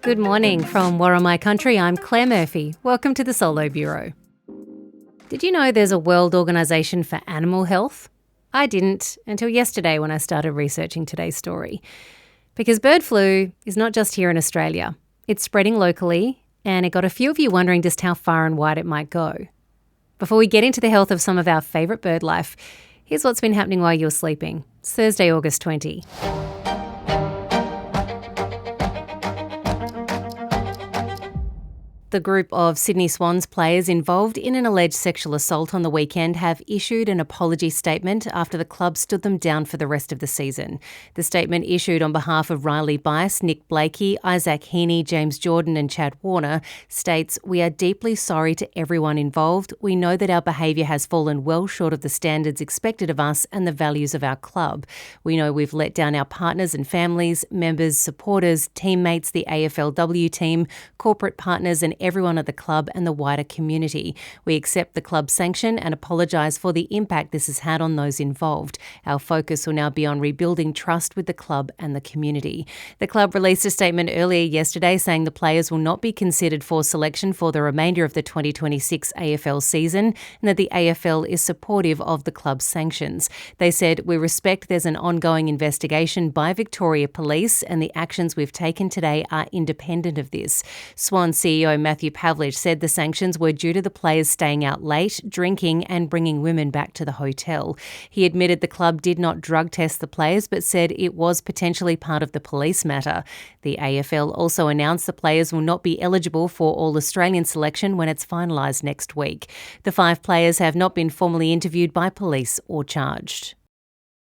Good morning from Warramai Country. I'm Claire Murphy. Welcome to the Solo Bureau. Did you know there's a World Organisation for Animal Health? I didn't until yesterday when I started researching today's story. Because bird flu is not just here in Australia. It's spreading locally, and it got a few of you wondering just how far and wide it might go. Before we get into the health of some of our favourite bird life, here's what's been happening while you're sleeping. It's Thursday, August 20. The group of Sydney Swans players involved in an alleged sexual assault on the weekend have issued an apology statement after the club stood them down for the rest of the season. The statement, issued on behalf of Riley Bice, Nick Blakey, Isaac Heaney, James Jordan and Chad Warner, states, "We are deeply sorry to everyone involved. We know that our behaviour has fallen well short of the standards expected of us and the values of our club. We know we've let down our partners and families, members, supporters, teammates, the AFLW team, corporate partners and everyone at the club and the wider community. We accept the club sanction and apologise for the impact this has had on those involved. Our focus will now be on rebuilding trust with the club and the community." The club released a statement earlier yesterday saying the players will not be considered for selection for the remainder of the 2026 AFL season and that the AFL is supportive of the club's sanctions. They said, "We respect there's an ongoing investigation by Victoria Police and the actions we've taken today are independent of this." Swan CEO Matthew Pavlich said the sanctions were due to the players staying out late, drinking and bringing women back to the hotel. He admitted the club did not drug test the players but said it was potentially part of the police matter. The AFL also announced the players will not be eligible for All-Australian selection when it's finalised next week. The 5 players have not been formally interviewed by police or charged.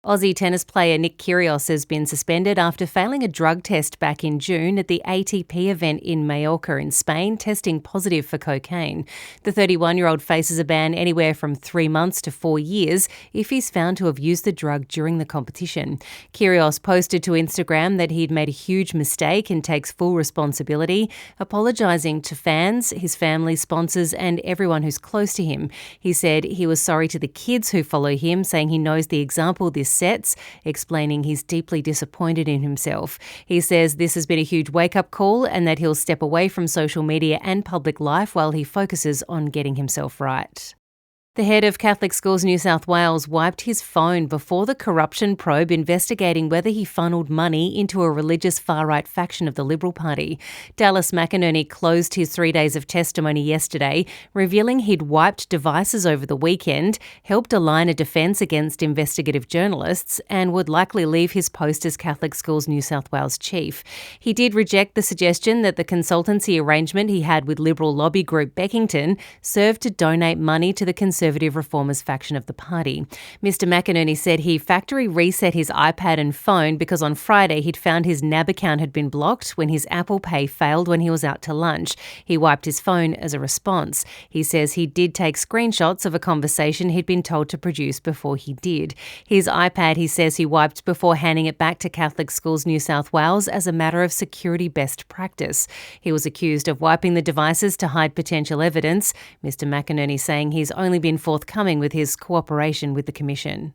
Aussie tennis player Nick Kyrgios has been suspended after failing a drug test back in June at the ATP event in Mallorca in Spain, testing positive for cocaine. The 31-year-old faces a ban anywhere from 3 months to 4 years if he's found to have used the drug during the competition. Kyrgios posted to Instagram that he'd made a huge mistake and takes full responsibility, apologising to fans, his family, sponsors and everyone who's close to him. He said he was sorry to the kids who follow him, saying he knows the example this sets, explaining he's deeply disappointed in himself. He says this has been a huge wake-up call and that he'll step away from social media and public life while he focuses on getting himself right. The head of Catholic Schools New South Wales wiped his phone before the corruption probe investigating whether he funneled money into a religious far-right faction of the Liberal Party. Dallas McInerney closed his 3 days of testimony yesterday, revealing he'd wiped devices over the weekend, helped align a defence against investigative journalists, and would likely leave his post as Catholic Schools New South Wales chief. He did reject the suggestion that the consultancy arrangement he had with Liberal lobby group Beckington served to donate money to the Conservative Reformers faction of the party. Mr McInerney said he factory reset his iPad and phone because on Friday he'd found his NAB account had been blocked when his Apple Pay failed when he was out to lunch. He wiped his phone as a response. He says he did take screenshots of a conversation he'd been told to produce before he did. His iPad, he says he wiped before handing it back to Catholic Schools New South Wales as a matter of security best practice. He was accused of wiping the devices to hide potential evidence, Mr McInerney saying he's only been forthcoming with his cooperation with the Commission.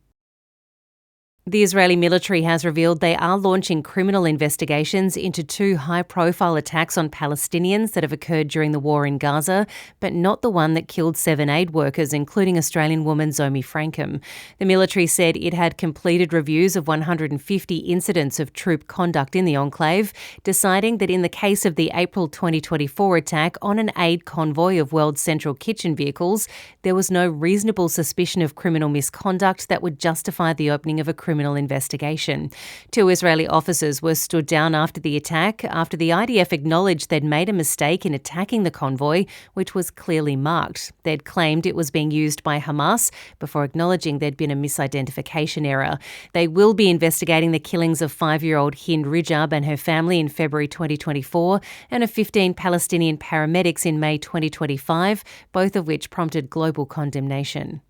The Israeli military has revealed they are launching criminal investigations into 2 high-profile attacks on Palestinians that have occurred during the war in Gaza, but not the one that killed 7 aid workers, including Australian woman Zomi Frankham. The military said it had completed reviews of 150 incidents of troop conduct in the enclave, deciding that in the case of the April 2024 attack on an aid convoy of World Central Kitchen vehicles, there was no reasonable suspicion of criminal misconduct that would justify the opening of a criminal investigation. 2 Israeli officers were stood down after the attack after the IDF acknowledged they'd made a mistake in attacking the convoy, which was clearly marked. They'd claimed it was being used by Hamas before acknowledging there'd been a misidentification error. They will be investigating the killings of 5-year-old Hind Rijab and her family in February 2024 and of 15 Palestinian paramedics in May 2025, both of which prompted global condemnation.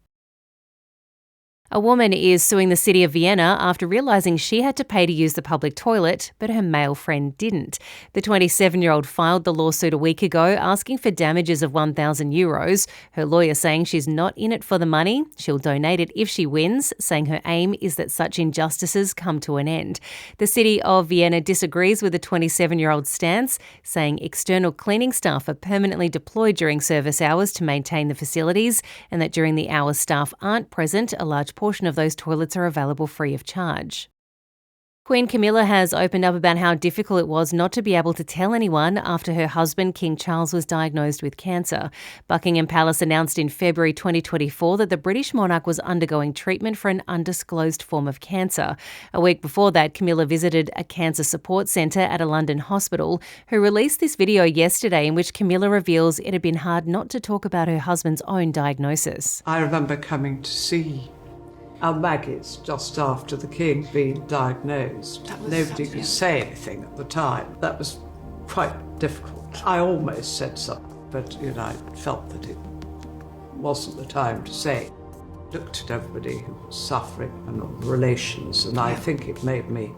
A woman is suing the city of Vienna after realising she had to pay to use the public toilet, but her male friend didn't. The 27-year-old filed the lawsuit a week ago, asking for damages of €1,000. Her lawyer saying she's not in it for the money. She'll donate it if she wins, saying her aim is that such injustices come to an end. The city of Vienna disagrees with the 27-year-old's stance, saying external cleaning staff are permanently deployed during service hours to maintain the facilities, and that during the hours staff aren't present, a large portion of those toilets are available free of charge. Queen Camilla has opened up about how difficult it was not to be able to tell anyone after her husband, King Charles, was diagnosed with cancer. Buckingham Palace announced in February 2024 that the British monarch was undergoing treatment for an undisclosed form of cancer. A week before that, Camilla visited a cancer support centre at a London hospital, who released this video yesterday in which Camilla reveals it had been hard not to talk about her husband's own diagnosis. I remember coming to see our Maggie's just after the King being diagnosed. Nobody could say anything at the time. That was quite difficult. I almost said something, but I felt that it wasn't the time to say. Looked at everybody who was suffering and relations, and I think it made me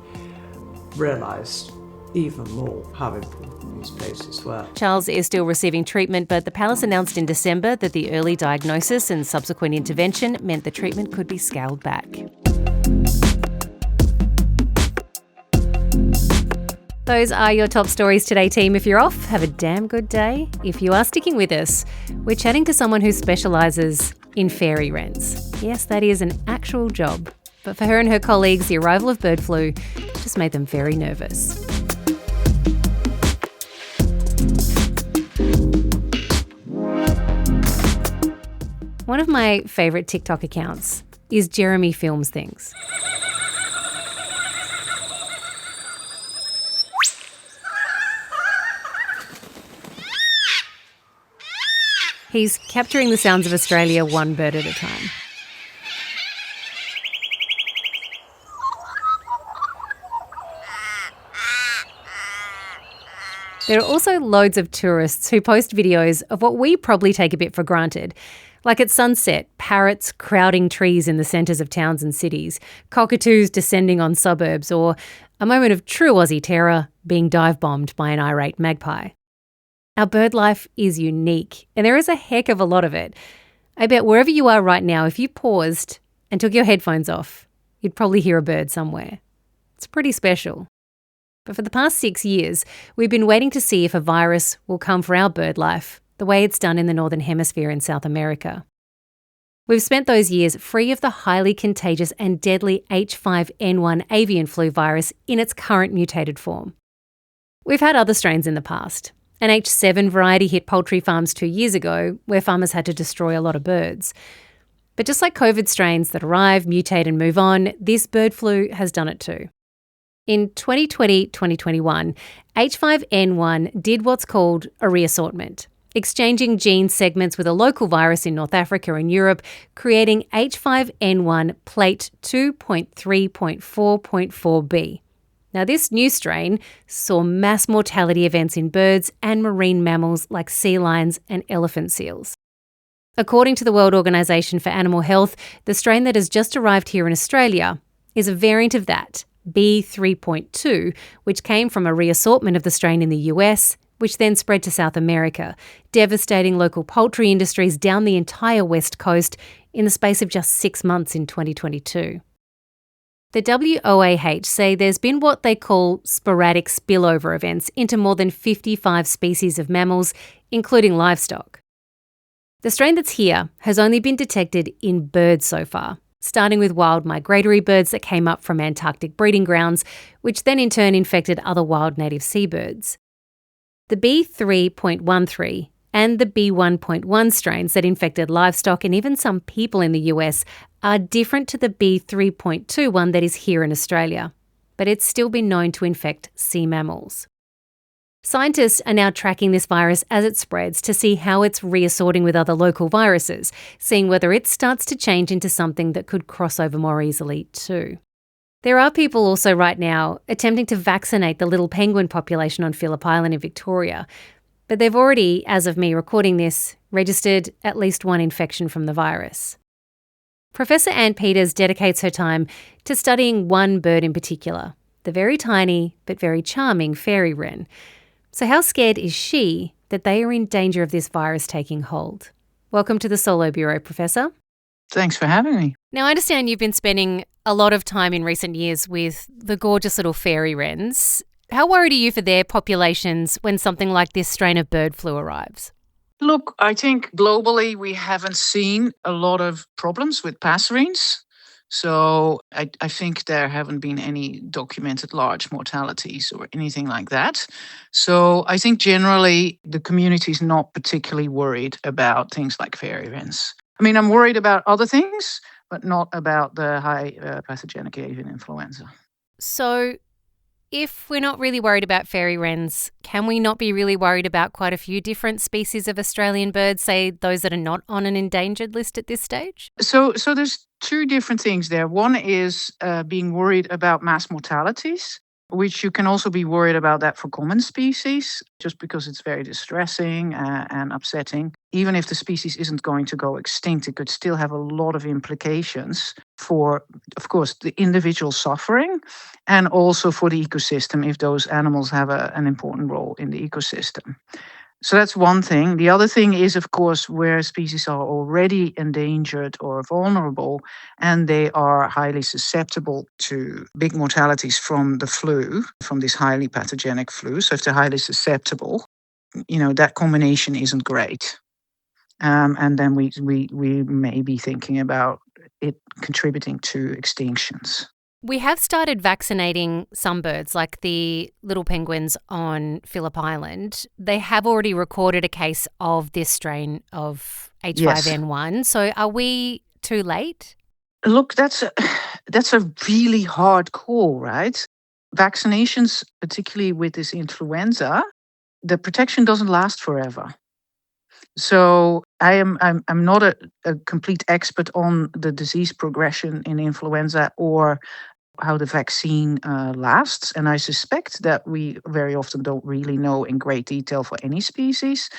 realise even more how important these places were. Charles is still receiving treatment, but the palace announced in December that the early diagnosis and subsequent intervention meant the treatment could be scaled back. Those are your top stories today, team. If you're off, have a damn good day. If you are sticking with us, we're chatting to someone who specialises in fairy wrens. Yes, that is an actual job. But for her and her colleagues, the arrival of bird flu just made them very nervous. One of my favourite TikTok accounts is Jeremy Films Things. He's capturing the sounds of Australia one bird at a time. There are also loads of tourists who post videos of what we probably take a bit for granted. Like at sunset, parrots crowding trees in the centres of towns and cities, cockatoos descending on suburbs, or a moment of true Aussie terror, being dive-bombed by an irate magpie. Our bird life is unique, and there is a heck of a lot of it. I bet wherever you are right now, if you paused and took your headphones off, you'd probably hear a bird somewhere. It's pretty special. But for the past 6 years, we've been waiting to see if a virus will come for our bird life, the way it's done in the Northern Hemisphere in South America. We've spent those years free of the highly contagious and deadly H5N1 avian flu virus in its current mutated form. We've had other strains in the past. An H7 variety hit poultry farms 2 years ago, where farmers had to destroy a lot of birds. But just like COVID strains that arrive, mutate and move on, this bird flu has done it too. In 2020-2021, H5N1 did what's called a reassortment, exchanging gene segments with a local virus in North Africa and Europe, creating H5N1 plate 2.3.4.4b. Now, this new strain saw mass mortality events in birds and marine mammals like sea lions and elephant seals. According to the World Organization for Animal Health, the strain that has just arrived here in Australia is a variant of that, B3.2, which came from a reassortment of the strain in the US, which then spread to South America, devastating local poultry industries down the entire West Coast in the space of just 6 months in 2022. The WOAH say there's been what they call sporadic spillover events into more than 55 species of mammals, including livestock. The strain that's here has only been detected in birds so far, starting with wild migratory birds that came up from Antarctic breeding grounds, which then in turn infected other wild native seabirds. The B3.13 and the B1.1 strains that infected livestock and even some people in the US are different to the B3.2 one that is here in Australia, but it's still been known to infect sea mammals. Scientists are now tracking this virus as it spreads to see how it's reassorting with other local viruses, seeing whether it starts to change into something that could cross over more easily too. There are people also right now attempting to vaccinate the little penguin population on Phillip Island in Victoria, but they've already, as of me recording this, registered at least one infection from the virus. Professor Anne Peters dedicates her time to studying one bird in particular, the very tiny but very charming fairy wren. So how scared is she that they are in danger of this virus taking hold? Welcome to the Solo Bureau, Professor. Thanks for having me. Now, I understand you've been spending a lot of time in recent years with the gorgeous little fairy wrens. How worried are you for their populations when something like this strain of bird flu arrives? Look, I think globally we haven't seen a lot of problems with passerines. So I think there haven't been any documented large mortalities or anything like that. So I think generally the community is not particularly worried about things like fairy wrens. I mean, I'm worried about other things, but not about the high pathogenic avian influenza. So if we're not really worried about fairy wrens, can we not be really worried about quite a few different species of Australian birds, say those that are not on an endangered list at this stage? So there's two different things there. One is being worried about mass mortalities, which you can also be worried about that for common species, just because it's very distressing and upsetting. Even if the species isn't going to go extinct, it could still have a lot of implications for, of course, the individual suffering and also for the ecosystem if those animals have an important role in the ecosystem. So that's one thing. The other thing is, of course, where species are already endangered or vulnerable and they are highly susceptible to big mortalities from the flu, from this highly pathogenic flu. So if they're highly susceptible, that combination isn't great. And then we may be thinking about it contributing to extinctions. We have started vaccinating some birds, like the little penguins on Phillip Island. They have already recorded a case of this strain of H5N1. Yes. So are we too late? Look, that's a really hard call, right? Vaccinations, particularly with this influenza, the protection doesn't last forever. So I'm not a complete expert on the disease progression in influenza or how the vaccine lasts. And I suspect that we very often don't really know in great detail for any species.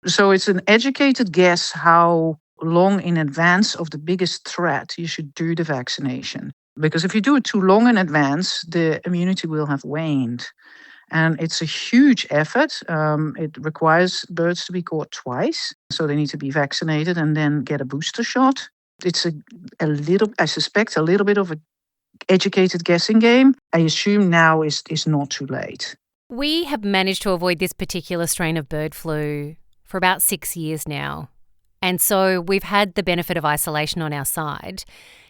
So it's an educated guess how long in advance of the biggest threat you should do the vaccination. Because if you do it too long in advance, the immunity will have waned. And it's a huge effort. It requires birds to be caught twice. So they need to be vaccinated and then get a booster shot. It's I suspect, a little bit of an educated guessing game. I assume now is not too late. We have managed to avoid this particular strain of bird flu for about 6 years now. And so we've had the benefit of isolation on our side.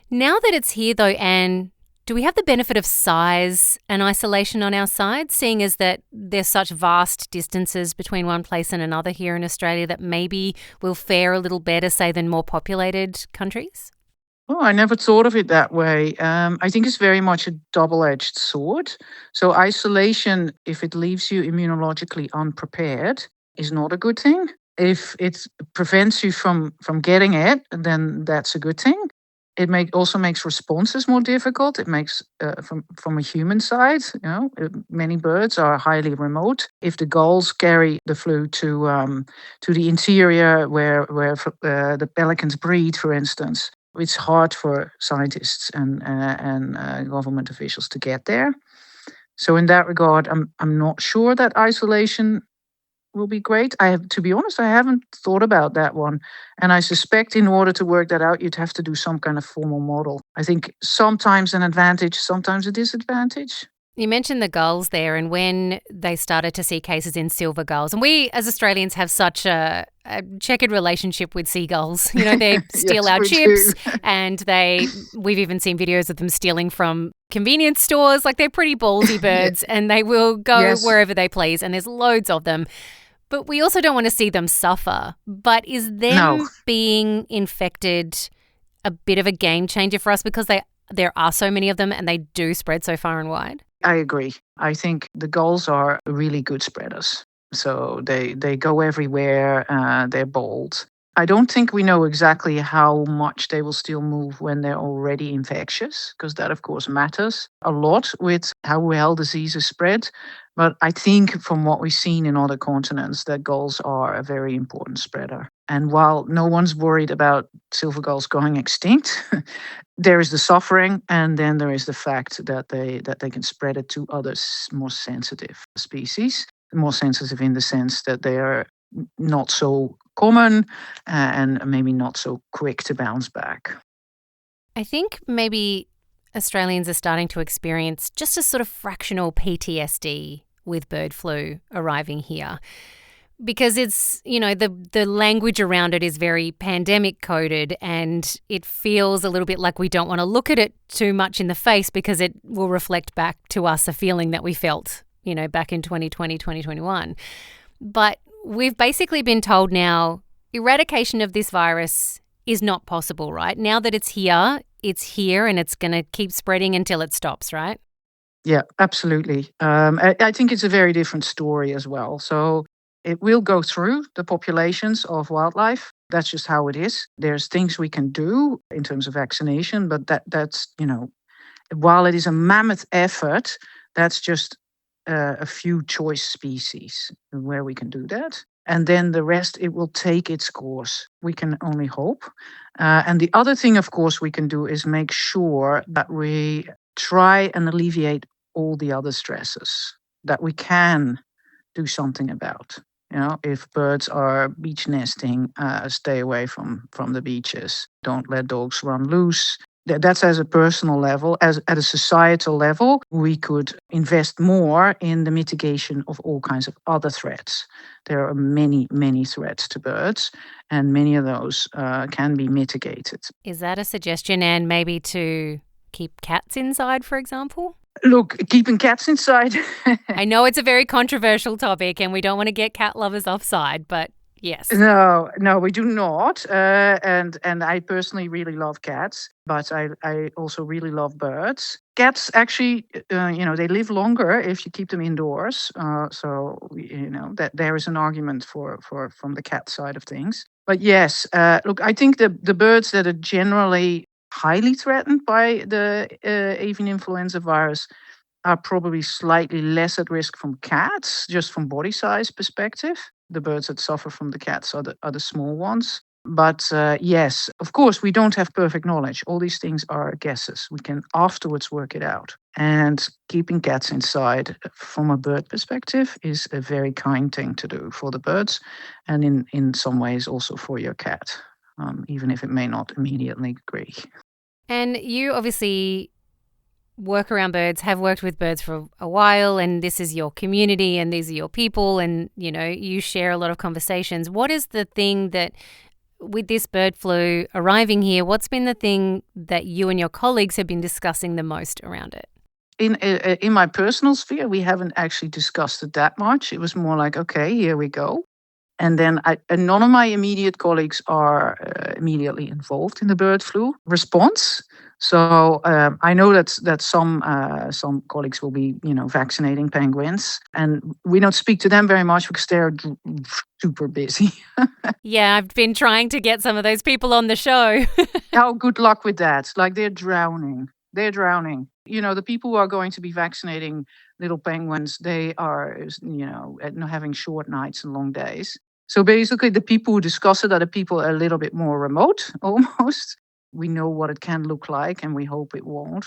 Now that it's here, though, Anne, do we have the benefit of size and isolation on our side, seeing as that there's such vast distances between one place and another here in Australia that maybe we'll fare a little better, say, than more populated countries? Oh, I never thought of it that way. I think it's very much a double-edged sword. So isolation, if it leaves you immunologically unprepared, is not a good thing. If it prevents you from getting it, then that's a good thing. It also makes responses more difficult. It makes, from a human side, many birds are highly remote. If the gulls carry the flu to the interior where the pelicans breed, for instance, it's hard for scientists and government officials to get there. So in that regard, I'm not sure that isolation will be great. To be honest, I haven't thought about that one. And I suspect in order to work that out, you'd have to do some kind of formal model. I think sometimes an advantage, sometimes a disadvantage. You mentioned the gulls there and when they started to see cases in silver gulls. And we as Australians have such a checkered relationship with seagulls. They steal yes, our chips and we've even seen videos of them stealing from convenience stores. Like, they're pretty ballsy birds and they will go wherever they please, and there's loads of them. But we also don't want to see them suffer. But is them being infected a bit of a game changer for us because there are so many of them and they do spread so far and wide? I agree. I think the gulls are really good spreaders. So they go everywhere. They're bold. I don't think we know exactly how much they will still move when they're already infectious, because that, of course, matters a lot with how well diseases spread. But I think from what we've seen in other continents, that gulls are a very important spreader. And while no one's worried about silver gulls going extinct, there is the suffering, and then there is the fact that they can spread it to other more sensitive species. More sensitive in the sense that they are not so common and maybe not so quick to bounce back. I think maybe Australians are starting to experience just a sort of fractional PTSD with bird flu arriving here. Because it's, the language around it is very pandemic coded, and it feels a little bit like we don't want to look at it too much in the face because it will reflect back to us a feeling that we felt, back in 2020, 2021. But we've basically been told now eradication of this virus is not possible, right? Now that it's here and it's going to keep spreading until it stops, right? Yeah, absolutely. I think it's a very different story as well. So it will go through the populations of wildlife. That's just how it is. There's things we can do in terms of vaccination, but that's, while it is a mammoth effort, that's just a few choice species where we can do that. And then the rest, it will take its course. We can only hope. And the other thing, of course, we can do is make sure that we try and alleviate all the other stresses that we can do something about. If birds are beach nesting, stay away from the beaches. Don't let dogs run loose. That's as a personal level. At a societal level, we could invest more in the mitigation of all kinds of other threats. There are many, many threats to birds, and many of those can be mitigated. Is that a suggestion, Anne, maybe to keep cats inside, for example? Look, keeping cats inside. I know it's a very controversial topic and we don't want to get cat lovers offside, but yes. No, we do not. And I personally really love cats, but I also really love birds. Cats actually, they live longer if you keep them indoors. So that there is an argument for from the cat side of things. But yes, look, I think the birds that are generally highly threatened by the avian influenza virus are probably slightly less at risk from cats, just from body size perspective. The birds that suffer from the cats are the small ones. But yes, of course, we don't have perfect knowledge. All these things are guesses. We can afterwards work it out. And keeping cats inside from a bird perspective is a very kind thing to do for the birds, and in some ways also for your cat. Even if it may not immediately agree. And you obviously work around birds, have worked with birds for a while, and this is your community and these are your people, and, you share a lot of conversations. What is the thing that, with this bird flu arriving here, what's been the thing that you and your colleagues have been discussing the most around it? In my personal sphere, we haven't actually discussed it that much. It was more like, okay, here we go. And then none of my immediate colleagues are immediately involved in the bird flu response. So I know that some colleagues will be, vaccinating penguins, and we don't speak to them very much because they're super busy. Yeah, I've been trying to get some of those people on the show. Oh, good luck with that. Like they're drowning. The people who are going to be vaccinating little penguins, they are, having short nights and long days. So basically, the people who discuss it are the people a little bit more remote, almost. We know what it can look like, and we hope it won't.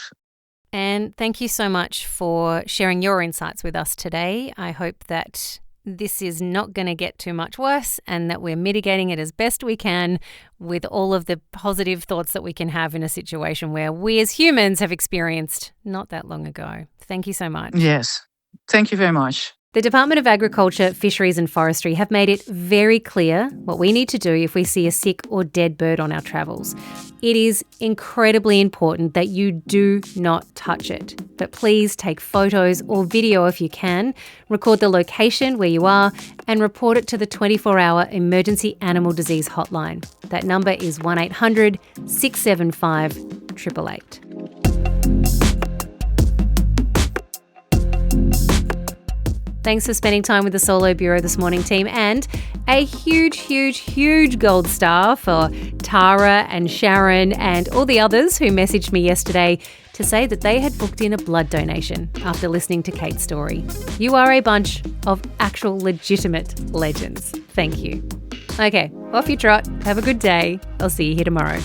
And thank you so much for sharing your insights with us today. I hope that this is not going to get too much worse and that we're mitigating it as best we can with all of the positive thoughts that we can have in a situation where we as humans have experienced not that long ago. Thank you so much. Yes. Thank you very much. The Department of Agriculture, Fisheries and Forestry have made it very clear what we need to do if we see a sick or dead bird on our travels. It is incredibly important that you do not touch it. But please take photos or video if you can, record the location where you are, and report it to the 24-hour Emergency Animal Disease Hotline. That number is 1800 675 888. Thanks for spending time with the Solo Bureau this morning, team. And a huge, huge, huge gold star for Tara and Sharon and all the others who messaged me yesterday to say that they had booked in a blood donation after listening to Kate's story. You are a bunch of actual legitimate legends. Thank you. Okay, off you trot. Have a good day. I'll see you here tomorrow.